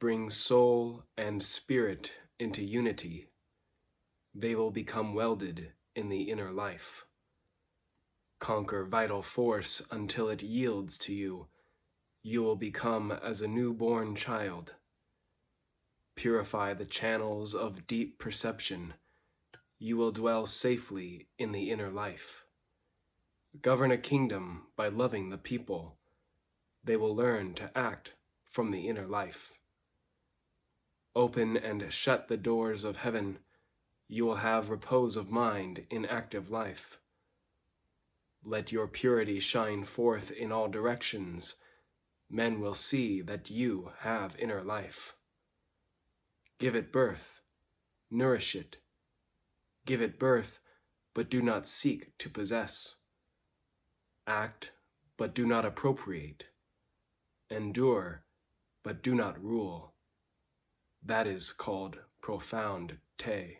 Bring soul and spirit into unity. They will become welded in the inner life. Conquer vital force until it yields to you. You will become as a newborn child. Purify the channels of deep perception. You will dwell safely in the inner life. Govern a kingdom by loving the people. They will learn to act from the inner life. Open and shut the doors of heaven. You will have repose of mind in active life. Let your purity shine forth in all directions. Men will see that you have inner life. Give it birth, nourish it. Give it birth, but do not seek to possess. Act, but do not appropriate. Endure, but do not rule. That is called profound Te.